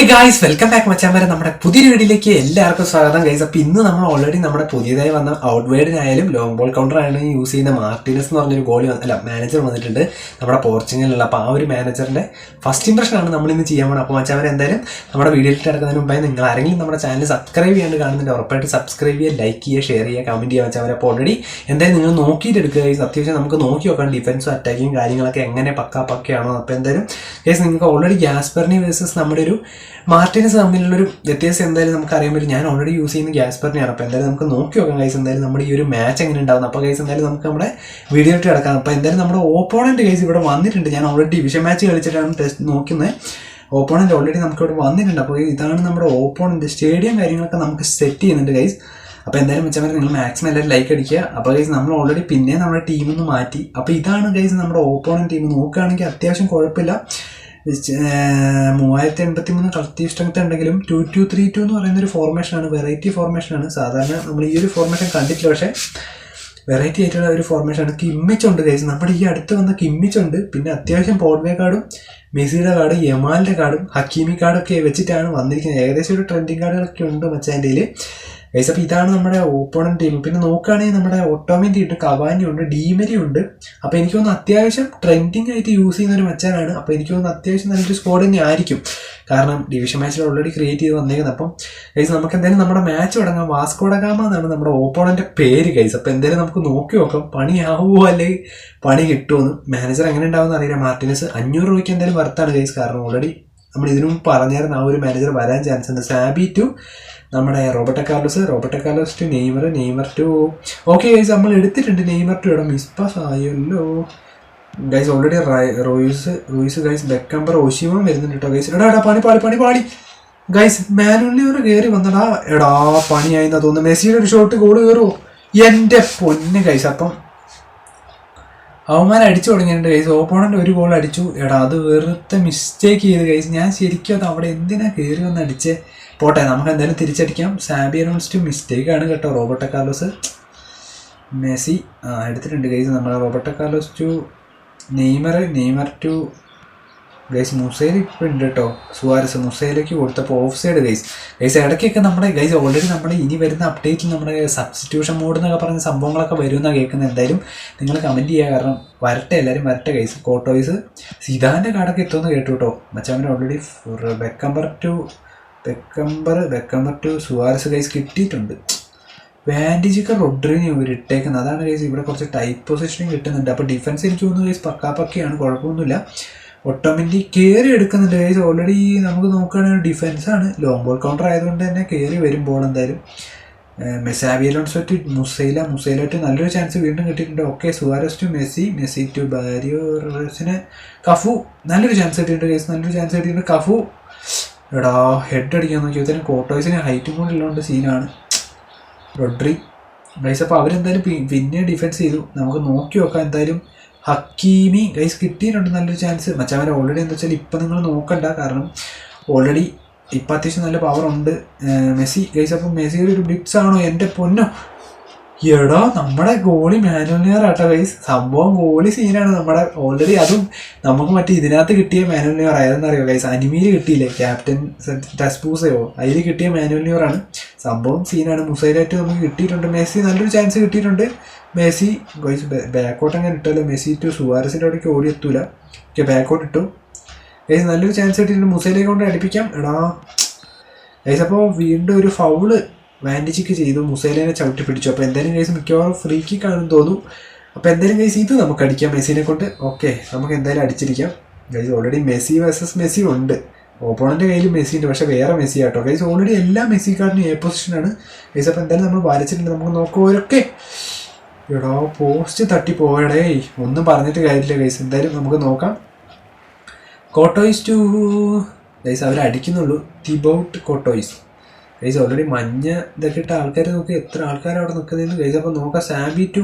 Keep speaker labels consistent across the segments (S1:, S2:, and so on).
S1: Guys welcome back മച്ചാൻ വരെ നമ്മുടെ പുതിയൊരു വീഡിയോയിലേക്ക് എല്ലാവർക്കും സ്വാഗതം ഗൈസ്. അപ്പോൾ ഇന്ന് നമ്മൾ ഓൾറെഡി നമ്മുടെ പുതിയതായി വന്ന ഔട്ട്വേർഡിനായാലും ലോങ് ബോൾ കൗണ്ടർ ആയാലും യൂസ് ചെയ്യുന്ന മാർട്ടിനസ് എന്ന് പറഞ്ഞൊരു മാനേജർ വന്നിട്ടുണ്ട് നമ്മുടെ പോർച്ചുഗലിലുള്ള. അപ്പോൾ ആ ഒരു മാനേജറിന്റെ ഫസ്റ്റ് ഇംപ്രഷനാണ് നമ്മൾ ഇന്ന് ചെയ്യാൻ പോകുന്നത്. അപ്പോൾ മച്ചാൻ വരെ എന്തായാലും നമ്മുടെ വീഡിയോയിലേക്ക് കിടക്കുന്നതിന് മുമ്പായി നിങ്ങൾ ആരെങ്കിലും നമ്മുടെ ചാനൽ സബ്സ്ക്രൈബ് ചെയ്യാണ്ട് കാണുന്നുണ്ട് ഉറപ്പായിട്ട് സബ്സ്ക്രൈബ് ചെയ്യുക, ലൈക്ക് ചെയ്യുക, ഷെയർ ചെയ്യുക, കമന്റ് ചെയ്യുക മച്ചാൻ വരെ. അപ്പോൾ ഓൾറെഡി എന്തായാലും നിങ്ങൾ നോക്കിയിട്ട് എടുക്കുക ഗൈസ്. അത്യാവശ്യം നമുക്ക് നോക്കി നോക്കാം ഡിഫൻസും അറ്റാക്കിങ് കാര്യങ്ങളൊക്കെ എങ്ങനെ പക്കയാണോ. അപ്പോൾ എന്തായാലും ഗൈസ് നിങ്ങൾക്ക് ഓൾറെഡി ഗ്യാസ്പെർണി വേഴ്സസ് നമ്മുടെ ഒരു മാർട്ടിനസ് തമ്മിലുള്ളൊരു വ്യത്യാസം എന്തായാലും നമുക്ക് അറിയാൻ പറ്റും. ഞാൻ ഓൾറെഡി യൂസ് ചെയ്യുന്ന ഗ്യാസ്പെർണിയാണ്. അപ്പോൾ എന്തായാലും നമുക്ക് നോക്കി നോക്കാം ഗൈസ് എന്തായാലും നമ്മുടെ ഈ ഒരു മാച്ച് എങ്ങനെ ഉണ്ടാകും. അപ്പോൾ ഗൈസ് എന്തായാലും നമുക്ക് നമ്മുടെ വീഡിയോ ഇട്ട് കിടക്കാം. അപ്പോൾ എന്തായാലും നമ്മുടെ ഓപ്പോണന്റ് ഗൈസ് ഇവിടെ വന്നിട്ടുണ്ട്. ഞാൻ ഓൾറെഡി ഡിവിഷൻ മാച്ച് കളിച്ചിട്ടാണ് ടെസ്റ്റ് നോക്കുന്നത്. ഓപ്പോണന്റ് ഓൾറെഡി നമുക്ക് ഇവിടെ വന്നിട്ടുണ്ട്. അപ്പോൾ ഇതാണ് നമ്മുടെ ഓപ്പോണന്റ്. സ്റ്റേഡിയം കാര്യങ്ങളൊക്കെ നമുക്ക് സെറ്റ് ചെയ്യുന്നുണ്ട് ഗൈസ്. അപ്പോൾ എന്തായാലും വെച്ചാൽ നിങ്ങൾ മാക്സിമം എല്ലാവരും ലൈക്ക് അടിക്കുക. അപ്പോൾ ഗൈസ് നമ്മൾ ഓൾറെഡി പിന്നെ നമ്മുടെ ടീമൊന്ന് മാറ്റി. അപ്പോൾ ഇതാണ് ഗൈസ് നമ്മുടെ ഓപ്പോണന്റ് ടീം. നോക്കുകയാണെങ്കിൽ അത്യാവശ്യം കുഴപ്പമില്ല. 3083 കളക്റ്റീവ് സ്ട്രെങ്ത് ഉണ്ടെങ്കിലും 2-2-3-2 എന്ന് പറയുന്ന ഒരു ഫോർമേഷനാണ്. വെറൈറ്റി ഫോർമേഷനാണ്. സാധാരണ നമ്മൾ ഈ ഒരു ഫോർമേഷൻ കണ്ടിട്ടില്ല, പക്ഷേ വെറൈറ്റി ആയിട്ടുള്ള ഒരു ഫോർമേഷനാണ്. കിമ്മിച്ചുണ്ട് ഗൈസ്. നമ്മുടെ ഈ അടുത്ത് വന്ന കിമ്മിച്ചുണ്ട്. പിന്നെ അത്യാവശ്യം പോഡ്വേ കാർഡും മെസ്സിയുടെ കാർഡ്, യമാലിൻ്റെ കാർഡും ഹക്കീമി കാർഡൊക്കെ വെച്ചിട്ടാണ് വന്നിരിക്കുന്നത്. ഏകദേശം ഒരു ട്രെൻഡിങ് കാർഡുകളൊക്കെ ഉണ്ട് മച്ചാൻ്റെ കയ്യിൽ ഗൈസ്. അപ്പോൾ ഇതാണ് നമ്മുടെ ഓപ്പോണന്റ് ടീം. പിന്നെ നോക്കുകയാണെങ്കിൽ നമ്മുടെ ഒട്ടോമിൻ്റെ ഉണ്ട്, കവാനി ഉണ്ട്, ഡീമരി ഉണ്ട്. അപ്പോൾ എനിക്ക് തോന്നുന്നു അത്യാവശ്യം ട്രെൻഡിങ് ആയിട്ട് യൂസ് ചെയ്യുന്ന ഒരു മച്ചാനാണ്. അപ്പോൾ എനിക്ക് തോന്നുന്നു അത്യാവശ്യം നല്ലൊരു സ്ക്വാഡ് തന്നെ ആയിരിക്കും. കാരണം ഡിവിഷൻ മാച്ചിൽ ഓൾറെഡി ക്രിയേറ്റ് ചെയ്ത് വന്നേക്കുന്നത്. അപ്പം ഗൈസ് നമുക്ക് എന്തായാലും നമ്മുടെ മാച്ച് തുടങ്ങാം. വാസ്കോ ഡ ഗാമ എന്നാണ് നമ്മുടെ ഓപ്പോണന്റെ പേര് ഗൈസ്. അപ്പോൾ എന്തായാലും നമുക്ക് നോക്കി നോക്കാം പണിയാവുമോ അല്ലെങ്കിൽ പണി കിട്ടുമെന്ന്. മാനേജർ എങ്ങനെ ഉണ്ടാവുമെന്ന് അറിയില്ല. മാർട്ടിനസ് 500 രൂപയ്ക്ക് എന്തായാലും വർത്താണ് ഗൈസ്. കാരണം ഓൾറെഡി നമ്മൾ ഇതിനു മുമ്പ് പറഞ്ഞായിരുന്നു ആ ഒരു മാനേജർ വരാൻ ചാൻസ് ഉണ്ട്. സാബി ടു നമ്മുടെ Roberto Carlos to Neymar to okay guys നമ്മൾ എടുത്തിട്ടുണ്ട്. നെയ്മർ ടു ഇവിടെ മിസ്പാസ് ആയല്ലോ guys. Already Reus guys, Beckenbauer, Osimhen വരുന്നുണ്ട് കേട്ടോ ഗൈസ്. എടാ പണി ഗൈസ്. മാനുവലിനോർ കയറി വന്നടാ. എടാ പണിയായിന്നാ തോന്നുന്നു. മെസ്സിയുടെ ഒരു ഷോട്ട് ഗോൾ കയറുമോ എൻ്റെ പൊന്ന് ഗൈസ്. അപ്പം അവന്മാരെ അടിച്ചു തുടങ്ങിയിട്ടുണ്ട് ഗൈസ്. ഓപ്പോണന്റ് ഒരു ഗോൾ അടിച്ചു. എടാ അത് വെറുതെ മിസ്റ്റേക്ക് ചെയ്ത് ഗൈസ്. ഞാൻ ശരിക്കും അത് അവിടെ എന്തിനാ കയറി വന്ന് അടിച്ചേ. പോട്ടെ നമുക്ക് എന്തായാലും തിരിച്ചടിക്കാം. സാബി അലോൺസ് ടു മിസ്റ്റേക്ക് ആണ് കേട്ടോ. റോബർട്ടോ കാർലോസ്, മെസ്സി എടുത്തിട്ടുണ്ട് ഗൈസ്. നമ്മുടെ Roberto Carlos to Neymar to guys. മുസൈൽ ഇപ്പോൾ ഉണ്ട് കേട്ടോ. സുവാരസ് മുസൈലേക്ക് കൊടുത്തപ്പോൾ ഓഫ് സൈഡ് ഗൈസ്. ഇടയ്ക്കൊക്കെ നമ്മുടെ ഗൈസ് ഓൾറെഡി നമ്മുടെ ഇനി വരുന്ന അപ്ഡേറ്റിൽ നമ്മുടെ സബ്സ്റ്റിറ്റ്യൂഷൻ മോഡ് എന്നൊക്കെ പറഞ്ഞ സംഭവങ്ങളൊക്കെ വരുമെന്നാണ് കേൾക്കുന്നത്. എന്തായാലും നിങ്ങൾ കമൻറ്റ് ചെയ്യുക. കാരണം എല്ലാവരും വരട്ടെ ഗൈസ്. കോട്ടോയ്സ് സിദാൻ്റെ കാർഡൊക്കെ എത്തുമെന്ന് കേട്ടു കേട്ടോ. മച്ചാവിന് already Beckenbauer to Suarez guys കിട്ടിയിട്ടുണ്ട്. വാൻഡിജിക്ക് റോഡ്രിഗോ ഇട്ടേക്കുന്നത്. അതാണ് ഗൈസ് ഇവിടെ കുറച്ച് ടൈറ്റ് പൊസിഷനിങ് കിട്ടുന്നുണ്ട്. അപ്പോൾ ഡിഫൻസ് എനിക്ക് തോന്നുന്നു ഗൈസ് പക്കയാണ്, കുഴപ്പമൊന്നുമില്ല. ഒട്ടോമെൻ്റ് കയറി എടുക്കുന്നുണ്ട് ഗൈസ്. ഓൾറെഡി നമുക്ക് നോക്കുകയാണെങ്കിൽ ഡിഫൻസാണ്. ലോങ് ബോൾ കൗണ്ടർ ആയതുകൊണ്ട് തന്നെ കയറി വരുമ്പോൾ എന്തായാലും Xabi Alonso to Musiala to നല്ലൊരു ചാൻസ് വീണ്ടും കിട്ടിയിട്ടുണ്ട്. Okay Suarez to Messi to ബാരിയോസിന് കഫു നല്ലൊരു ചാൻസ് കിട്ടിയിട്ടുണ്ട്. കഫു എടാ ഹെഡ് അടിക്കാൻ നോക്കിയതിന് കോട്ടോയ്സിന് ഹൈറ്റും കൂടെ ഉള്ളതുകൊണ്ട് സീനാണ്. Rodri guys. അപ്പോൾ അവരെന്തായാലും പിന്നെ ഡിഫെൻസ് ചെയ്തു. നമുക്ക് നോക്കി നോക്കാം. എന്തായാലും ഹക്കീമി ഗൈസ് കിട്ടിയിട്ടുണ്ട് നല്ലൊരു ചാൻസ്. മച്ചാവരെ ഓൾറെഡി എന്താ വെച്ചാൽ ഇപ്പം നിങ്ങൾ നോക്കണ്ട. കാരണം ഓൾറെഡി ഇപ്പം അത്യാവശ്യം നല്ല പവർ ഉണ്ട് മെസ്സി ഗൈസ്. അപ്പം മെസ്സിയുടെ ഒരു ബ്ലിറ്റ്സ് ആണോ എൻ്റെ പൊന്നോ. എടാ നമ്മുടെ ഗോളി മാനുവൽ ന്യൂയർ ആട്ടോ ഗൈസ്. സംഭവം ഗോളി സീനാണ് നമ്മുടെ. ഓൾറെഡി അതും നമുക്ക് മറ്റേ ഇതിനകത്ത് കിട്ടിയ മാനുവൽ ന്യൂയർ ആയതെന്നറിയോ ഗൈസ്. അനിമയിൽ കിട്ടിയില്ലേ ക്യാപ്റ്റൻ ടെസ്പൂസയോ, അതിൽ കിട്ടിയ മാനുവൽ ന്യൂയർ ആണ്. സംഭവം സീനാണ്. മുസൈലായിട്ട് നമുക്ക് കിട്ടിയിട്ടുണ്ട്. മെസ്സി നല്ലൊരു ചാൻസ് കിട്ടിയിട്ടുണ്ട്. മെസ്സി ഗൈസ് ബാക്കോട്ട് അങ്ങനെ ഇട്ടല്ലോ. മെസ്സി ടു സുവാരസിൻ്റെ അവിടേക്ക് ഓടി എത്തൂല. ഓക്കെ ബാക്കോട്ട് ഇട്ടു ഗൈസ്. നല്ലൊരു ചാൻസ് കിട്ടിയിട്ടുണ്ട്. മുസൈലെ കൊണ്ട് അടുപ്പിക്കാം. എടാ ഗൈസ് അപ്പോൾ വീണ്ടും ഒരു ഫൗള് വാൻഡിജിക്ക് ചെയ്തു. മുസൈലിനെ ചവിട്ടി പിടിച്ചു. അപ്പോൾ എന്തായാലും ഗൈസ് മിക്കവാറും ഫ്രീ കിക്ക് ആണെന്ന് തോന്നുന്നു. അപ്പോൾ എന്തായാലും ഗൈസ് ഇത് നമുക്ക് അടിക്കാം മെസ്സിനെ കൊണ്ട്. ഓക്കെ നമുക്ക് എന്തായാലും അടിച്ചിരിക്കാം guys. Already Messi versus Messi ഉണ്ട്. ഓപ്പോണൻ്റെ കയ്യിൽ മെസ്സി ഉണ്ട്, പക്ഷേ വേറെ മെസ്സി ആട്ടോ ഗൈസ്. ഓൾറെഡി എല്ലാ മെസ്സി കാർഡിനും എ പൊസിഷനാണ് ഗൈസ്. അപ്പോൾ എന്തായാലും നമ്മൾ വരച്ചിട്ടുണ്ട്. നമുക്ക് നോക്കുമ്പോഴൊക്കെ എടാ പോസ്റ്റ് തട്ടി പോയടേ. ഒന്നും പറഞ്ഞിട്ട് കാര്യമില്ല ഗൈസ്. എന്തായാലും നമുക്ക് നോക്കാം. കോട്ടോയ്സ് ടു ഗൈസ് അവർ അടിക്കുന്നുള്ളൂ. Thibaut Courtois guys. ഓൾറെഡി മഞ്ഞ ഇതൊക്കെ ഇട്ട ആൾക്കാർ നോക്കി എത്ര ആൾക്കാരാണ് അവിടെ നിൽക്കുന്നതെന്ന് ഗൈസ്. അപ്പോൾ നോക്കാം. Xabi to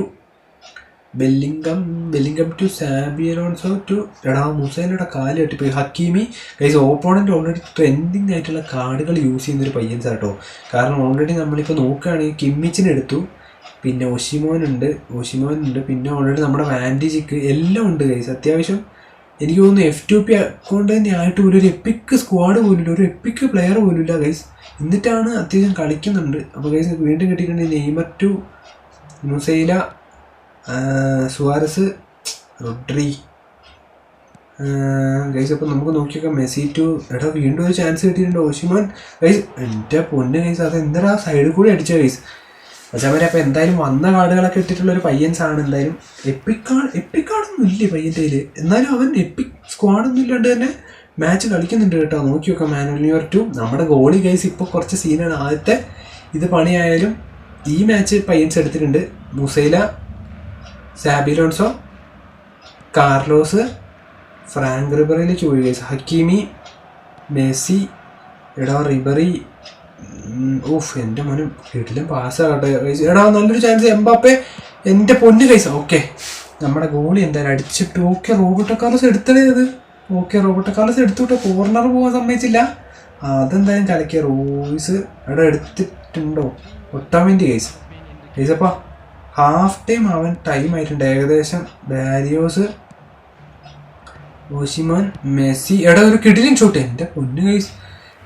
S1: Bellingham to Xabi Alonso to എടാ മുസൈലയുടെ കാല് കെട്ടിപ്പോയി. Hakimi guys. Opponent already trending ആയിട്ടുള്ള കാർഡുകൾ യൂസ് ചെയ്യുന്നൊരു പയ്യൻസ് ആട്ടോ. കാരണം ഓൾറെഡി നമ്മളിപ്പോൾ നോക്കുകയാണെങ്കിൽ കിമ്മിച്ചിന് എടുത്തു, പിന്നെ ഒഷിമോൻ ഉണ്ട്, പിന്നെ ഓൾറെഡി നമ്മുടെ വാൻഡിജിക്ക് എല്ലാം ഉണ്ട് ഗൈസ്. അത്യാവശ്യം എനിക്ക് തോന്നുന്നു F2P അക്കൗണ്ട് തന്നെ ആയിട്ട് പോലും ഒരു എപ്പിക് സ്ക്വാഡ് പോലില്ല, ഒരു എപ്പിക് പ്ലെയർ പോലില്ല ഗൈസ്. എന്നിട്ടാണ് അത്യാവശ്യം കളിക്കുന്നുണ്ട്. അപ്പോൾ ഗൈസ് വീണ്ടും കിട്ടിയിട്ടുണ്ട് Neymar to Musiala, Suarez, Rodri guys. അപ്പോൾ നമുക്ക് നോക്കിയൊക്കെ മെസ്സി ടു എടാ വീണ്ടും ഒരു ചാൻസ് കിട്ടിയിട്ടുണ്ട് ഓസിമാൻ ഗൈസ്. എൻ്റെ പൊന്ന് ഗൈസ്, അത് എന്തിനാ സൈഡിൽ കൂടി അടിച്ച ഗൈസ് മച്ചാമാരെ. അപ്പോൾ എന്തായാലും വന്ന കാർഡുകളൊക്കെ ഇട്ടിട്ടുള്ള ഒരു പയ്യൻസാണ്. എന്തായാലും എപ്പിക് കാർഡൊന്നും ഇല്ലേ പയ്യൻ്റെ കയ്യിൽ, എന്നാലും അവൻ എപ്പിക് സ്ക്വാഡൊന്നും ഇല്ലാണ്ട് തന്നെ മാച്ച് കളിക്കുന്നുണ്ട് കേട്ടോ. നോക്കി നോക്കാം മാനുവൽ ന്യൂയർ ടു നമ്മുടെ ഗോളി ഗൈസ്. ഇപ്പോൾ കുറച്ച് സീനാണ്. ആദ്യത്തെ ഇത് പണിയായാലും ഈ മാച്ച് പയ്യൻസ് എടുത്തിട്ടുണ്ട്. മുസൈല, സാബി ലോൺസോ, കാർലോസ്, ഫ്രാങ്ക് റിബറിയിലേക്ക് പോയി ഗൈസ്. ഹക്കീമി, മെസ്സി, എടാ റിബറി, ഓഫ് എൻ്റെ മോനും വീട്ടിലും പാസ്സാകട്ടെ ഗൈസ്. എടാ നല്ലൊരു ചാൻസ് എംബാപ്പെ, എൻ്റെ പൊന്ന് ഗൈസ്. ഓക്കെ നമ്മുടെ ഗോളി എന്തായാലും അടിച്ചിട്ട്. ഓക്കെ റോബർട്ടോ കാർലോസ് എടുത്തതേ അത്. ഓക്കെ റോബർട്ടോ കാർലോസ് എടുത്തുവിട്ടോ, കോർണർ പോകാൻ സമ്മതിച്ചില്ല. അതെന്തായാലും കളിക്കുക. റോയ്സ് എടാ എടുത്തിട്ടുണ്ടോ? ഒട്ടാമിൻ്റെ ഗൈസ് ഗൈസ്. അപ്പോൾ ഹാഫ് ടൈം ആവാൻ ടൈം ആയിട്ടുണ്ട് ഏകദേശം. ബാരിയോസ്, ഓസിമാൻ, മെസ്സി എടാ ഒരു കിടിലൻ ഷോട്ട്. എൻ്റെ പൊന്ന് ഗൈസ്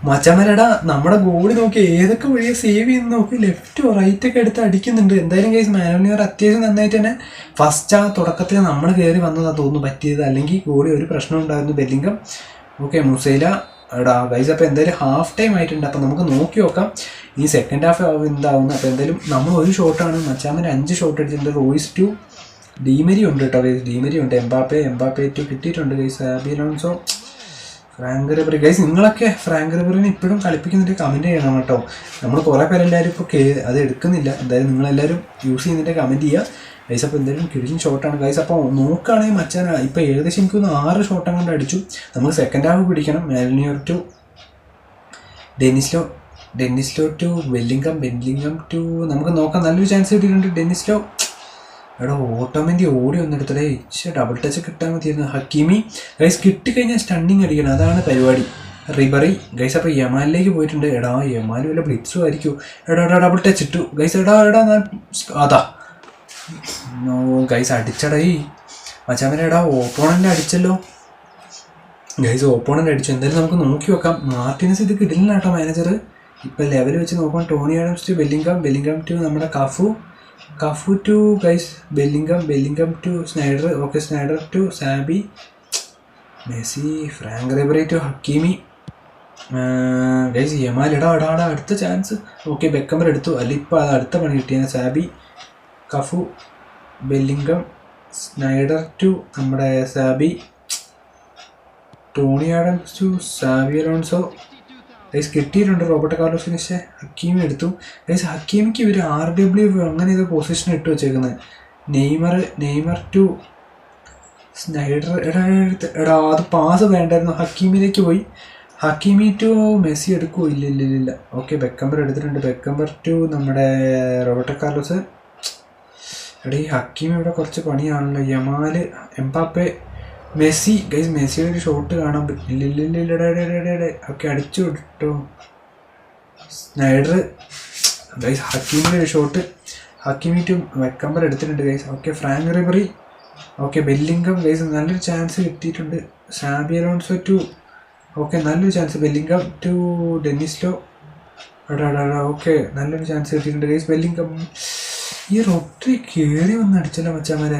S1: മച്ചമ്മരടാ നമ്മുടെ ഗോളി നോക്കി ഏതൊക്കെ വഴിയെ സേവ് ചെയ്യുന്ന നോക്കി ലെഫ്റ്റോ റൈറ്റൊക്കെ എടുത്ത് അടിക്കുന്നുണ്ട്. എന്തായാലും ഗൈസ് മാനുവൽ ന്യൂയർ അത്യാവശ്യം നന്നായിട്ട് തന്നെ ഫസ്റ്റ് ആ തുടക്കത്തിൽ നമ്മൾ കയറി വന്നതാണ് തോന്നുന്നു പറ്റിയത്. അല്ലെങ്കിൽ ഗോളി ഒരു പ്രശ്നം ഉണ്ടായിരുന്നു. ബെല്ലിംഗം, ഓക്കെ മുസൈല എടാ ഗൈസ്. അപ്പോൾ എന്തായാലും ഹാഫ് ടൈം ആയിട്ടുണ്ട്. അപ്പോൾ നമുക്ക് നോക്കി നോക്കാം ഈ സെക്കൻഡ് ഹാഫ് എന്താവുന്നത്. അപ്പോൾ എന്തായാലും നമ്മൾ ഒരു ഷോട്ടാണ് മച്ചാമ്മന് 5 ഷോട്ട് അടിച്ചിട്ടുണ്ട്. റോയ്സ് ടു ഡീമരി ഉണ്ട് കേട്ടോ ഗൈസ്. ഡീമരി ഉണ്ട്. എംബാപ്പെ ടു കിട്ടിയിട്ടുണ്ട് guys. Xabi Alonso, Franck Ribery guys. നിങ്ങളൊക്കെ ഫ്രാങ്ക് റിബറിനെ ഇപ്പോഴും കളിപ്പിക്കുന്നിട്ട് കമൻറ്റ് ചെയ്യണം കേട്ടോ. നമ്മൾ കുറേ പേരെല്ലാവരും ഇപ്പോൾ അത് എടുക്കുന്നില്ല. എന്തായാലും നിങ്ങളെല്ലാവരും യൂസ് ചെയ്യുന്നതിൻ്റെ കമൻറ്റ് ചെയ്യുക ഗൈസ്. അപ്പോൾ എന്തായാലും കിഴിഞ്ഞ ഷോട്ടാണ് ഗൈസ്. അപ്പോൾ നോക്കുകയാണെങ്കിൽ മച്ചാൻ ഇപ്പോൾ ഏകദേശം എനിക്കൊന്ന് 6 ഷോട്ടം കൊണ്ട് അടിച്ചു. നമുക്ക് സെക്കൻഡ് ഹാഫ് പിടിക്കണം. Manuel Neuer to Denis Law to Bellingham to നമുക്ക് നോക്കാം. നല്ലൊരു ചാൻസ് കിട്ടിയിട്ടുണ്ട്. ഡെന്നിസ്ലോ എടാ ഓട്ടോമെൻ്റി ഓടി വന്നെടുത്തടേ ഡബിൾ ടച്ച് കിട്ടാൻ മതിയായിരുന്നു. ഹക്കീമി ഗൈസ് കിട്ടിക്കഴിഞ്ഞാൽ സ്റ്റണ്ണിങ് അടിക്കണം, അതാണ് പരിപാടി. Ribery guys. അപ്പോൾ യമാലിലേക്ക് പോയിട്ടുണ്ട്. എടാ യമാൽ വല്ല ബ്ലിറ്റ്സും ആയിരിക്കും. എടാ ഡബിൾ ടച്ച് ഇട്ടു ഗൈസ്. എടാ അതാ നോ ഗൈസ് അടിച്ചടേ മച്ചാമനെ. എടാ ഓപ്പോണൻ്റ് അടിച്ചല്ലോ ഗൈസ്. ഓപ്പോണൻ്റ് അടിച്ചു. എന്തായാലും നമുക്ക് നോക്കി വെക്കാം. മാർട്ടിനസ് ഇത് കിടില്ല കേട്ടോ മാനേജർ. ഇപ്പം ലെവൽ വെച്ച് നോക്കാം. Tony Adams to Bellingham to നമ്മുടെ Cafu to guys. Bellingham to Sneijder, okay Sneijder to Xabi, Messi, Franck Ribery to Hakimi guys. Yamal എടാ അടുത്ത ചാൻസ്. ഓക്കെ ബെക്കമ്പർ എടുത്തു. അല്ല ഇപ്പോൾ അത് അടുത്ത പണി കിട്ടിയാണ്. Xabi, Cafu, Bellingham, Sneijder to നമ്മുടെ Xabi, Tony Adams to Xabi Alonso guys. കിട്ടിയിട്ടുണ്ട് റോബർട്ടോ കാർലോസിന്. പക്ഷേ ഹക്കീമി എടുത്തു ഗൈസ്. ഹക്കീമിക്ക് ഇവർ RW അങ്ങനെ ഇത് പൊസിഷൻ ഇട്ട് വെച്ചേക്കുന്നത്. നെയ്മർ ടു സ്നൈഡർ എടാ അത് പാസ് വേണ്ടായിരുന്നു. ഹക്കീമിലേക്ക് പോയി. ഹക്കീമി ടു മെസ്സി എടുക്കുമോ? ഇല്ല. ഓക്കെ ബെക്കമ്പർ എടുത്തിട്ടുണ്ട്. ബെക്കമ്പർ ടു നമ്മുടെ റോബർട്ടോ കാർലോസ്. എടാ ഈ ഹക്കീമി ഇവിടെ കുറച്ച് പണിയാണല്ലോ. Yamal, Mbappe, Messi guys. മെസ്സിയുടെ ഒരു ഷോട്ട് കാണാൻ പറ്റില്ല. ഓക്കെ അടിച്ചു വിട്ടോ സ്നൈഡർ ഗൈസ്. ഹക്കീമിൻ്റെ ഒരു ഷോട്ട്. ഹക്കീമി ടു വെക്കമ്പർ എടുത്തിട്ടുണ്ട് guys. Okay Franck Ribery, okay Bellingham guys. നല്ലൊരു ചാൻസ് കിട്ടിയിട്ടുണ്ട്. സാബി അലോൺസോ ടു ഓക്കെ നല്ലൊരു chance. Bellingham to Denis Law. Okay നല്ലൊരു ചാൻസ് കിട്ടിയിട്ടുണ്ട് ഗൈസ്. ബെല്ലിംഗം ഈ റോഡ്രി കയറി വന്ന് അടിച്ചല്ലോ മച്ചാമാരെ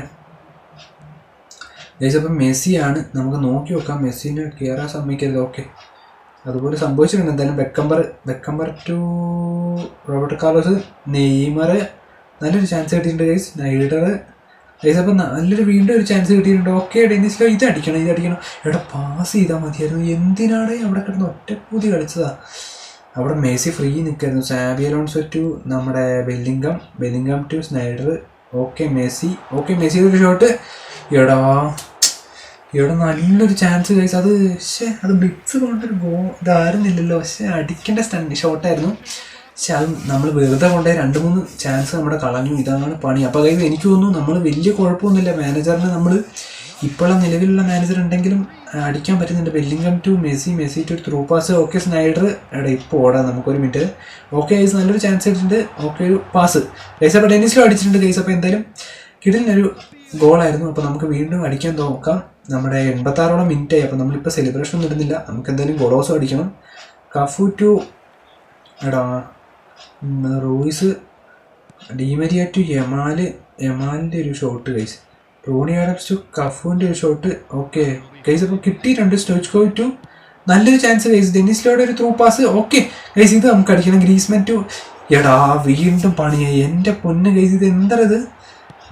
S1: ഗൈസ്. അപ്പം മെസ്സിയാണ്. നമുക്ക് നോക്കി നോക്കാം. മെസ്സിനെ കയറാൻ സമ്മതിക്കരുത്. ഓക്കെ അതുപോലെ സംഭവിച്ചിട്ടുണ്ട്. എന്തായാലും ബെക്കമ്പർ ടു റോബർട്ടോ കാർലോസ്. നെയ്മർ നല്ലൊരു ചാൻസ് കിട്ടിയിട്ടുണ്ട് ഗൈസ്. Snyder guys. അപ്പം നല്ലൊരു വീണ്ടും ഒരു ചാൻസ് കിട്ടിയിട്ടുണ്ട്. ഓക്കെ ഡെന്നിസ്ലോ ഇത് അടിക്കണം. എടാ പാസ് ചെയ്താൽ മതിയായിരുന്നു. എന്തിനാണ് അവിടെ കിടന്ന് ഒറ്റപ്പൂതി കളിച്ചതാ. അവിടെ മെസ്സി ഫ്രീ നിൽക്കായിരുന്നു. സാബി അലോൺസോ ടു നമ്മുടെ Bellingham to Sneijder. Okay Messi ഒരു ഷോട്ട്. എടാ നല്ലൊരു ചാൻസ് ഗൈസ്. അത് ബിഗ്സ് കൊണ്ടൊരു ഇതായിരുന്നില്ലല്ലോ. പക്ഷെ അടിക്കേണ്ട ഷോട്ടായിരുന്നു. പക്ഷെ അത് നമ്മൾ വെറുതെ കൊണ്ടുപോയി 2-3 ചാൻസ് നമ്മുടെ കളഞ്ഞു. ഇതാണ് പണി. അപ്പോൾ ഗൈസ് എനിക്ക് തോന്നുന്നു നമ്മൾ വലിയ കുഴപ്പമൊന്നുമില്ല. മാനേജറിന് നമ്മൾ ഇപ്പോഴുള്ള നിലവിലുള്ള മാനേജർ ഉണ്ടെങ്കിലും അടിക്കാൻ പറ്റുന്നുണ്ട്. Bellingham to Messi to through pass. Okay Sneijder എടാ ഇപ്പോൾ ഓടാം നമുക്കൊരു മിനിറ്റ്. ഓക്കെ ഗൈസ് നല്ലൊരു ചാൻസ് ഇട്ടിട്ടുണ്ട്. ഓക്കെ ഒരു പാസ് ഗൈസ്. അപ്പോൾ ഡെന്നിസ്ലോ അടിച്ചിട്ടുണ്ട് ഗൈസ്. അപ്പോൾ എന്തായാലും കിടിലൊരു ഗോളായിരുന്നു. അപ്പോൾ നമുക്ക് വീണ്ടും അടിക്കാൻ നോക്കാം. നമ്മുടെ 86ഓളം മിനിറ്റായി. അപ്പോൾ നമ്മളിപ്പോൾ സെലിബ്രേഷൻ ഒന്നും ഇടുന്നില്ല, നമുക്ക് എന്തായാലും ഗോളോസും അടിക്കണം. കഫു ടു എടാ റൂയിസ്, ഡിമരിയ ടു യമാലിൻ്റെ ഒരു shot guys, Tony Adams to കഫുവിൻ്റെ ഒരു ഷോട്ട്. ഓക്കെ ഗൈസ്, അപ്പോൾ കിട്ടിയിട്ടുണ്ട്. സ്റ്റോയ്ച്ച്കോവ് ടു നല്ലൊരു ചാൻസ് ഗൈസ്, ഡെന്നിസ് ലോയുടെ ഒരു ത്രൂ പാസ്. ഓക്കെ ഗൈസ്, ഇത് നമുക്ക് അടിക്കണം. ഗ്രീസ്മാൻ ടു എടാ വീണ്ടും പണിയായി. എൻ്റെ പൊന്ന് ഗൈസ്, ഇത് എന്താ ഇത്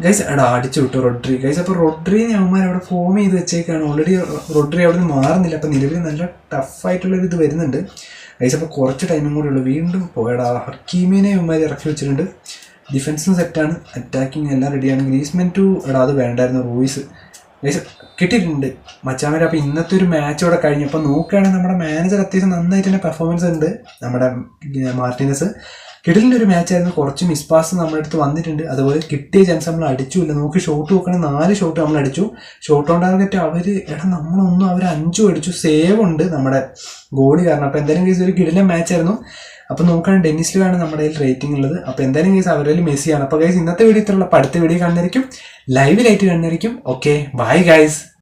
S1: ഗൈസ്? എടാ അടിച്ചു വിട്ടു റോഡ്രി ഗൈസ്. അപ്പോൾ റോഡ്രിനെ അവന്മാർ അവിടെ ഫോം ചെയ്ത് വെച്ചേക്കാണ്. ഓൾറെഡി റോഡ്രി അവിടെ നിന്ന് മാറുന്നില്ല. അപ്പോൾ നിലവിൽ നല്ല ടഫായിട്ടുള്ളൊരു ഇത് വരുന്നുണ്ട് ഗൈസ്. അപ്പോൾ കുറച്ച് ടൈമും കൂടെ ഉള്ളൂ. വീണ്ടും പോയടാ ഹക്കീമിനെ അവന്മാർ ഇറക്കി വെച്ചിട്ടുണ്ട്. ഡിഫൻസും സെറ്റാണ്, അറ്റാക്കിങ് എല്ലാം റെഡിയാണ്. ഗ്രീസ്മാൻ ടു എടാ അത് വേണ്ടായിരുന്നു. റൂയിസ് ഗൈസ് കിട്ടിയിട്ടുണ്ട് മച്ചാമാർ. അപ്പോൾ ഇന്നത്തെ ഒരു മാച്ച് ഇവിടെ കഴിഞ്ഞപ്പോൾ നോക്കുകയാണെങ്കിൽ നമ്മുടെ മാനേജർ അത്യാവശ്യം നന്നായിട്ട് തന്നെ പെർഫോമൻസ് ഉണ്ട്. നമ്മുടെ മാർട്ടിനസ് കിടലിൻ്റെ ഒരു മാച്ചായിരുന്നു. കുറച്ച് മിസ് പാസ് നമ്മുടെ അടുത്ത് വന്നിട്ടുണ്ട്. അതുപോലെ കിട്ടിയ ചാൻസ് നമ്മൾ അടിച്ചില്ല. നമുക്ക് ഷോട്ട് നോക്കുകയാണെങ്കിൽ 4 ഷോട്ട് നമ്മൾ അടിച്ചു. ഷോട്ട് ഓൺ ടാർഗറ്റ് അവർ നമ്മളൊന്നും അവർ 5 അടിച്ചു. സേവ് ഉണ്ട് നമ്മുടെ ഗോളി കാരണം. അപ്പോൾ എന്തായാലും കേസ് ഒരു കിടലിൻ്റെ മാച്ചായിരുന്നു. അപ്പോൾ നോക്കുകയാണെങ്കിൽ ഡെന്നിസ് ലിയാണ് നമ്മുടെ കയ്യിൽ റേറ്റിംഗ് ഉള്ളത്. അപ്പോൾ എന്തായാലും കേസ് അവരിൽ മെസ്സിയാണ്. അപ്പോൾ ഗൈസ് ഇന്നത്തെ വീഡിയോ ഇത്രയുള്ള, അടുത്ത വീഡിയോ കാണുന്നതായിരിക്കും, ലൈവിലായിട്ട് കാണുന്നതായിരിക്കും. Okay bye guys.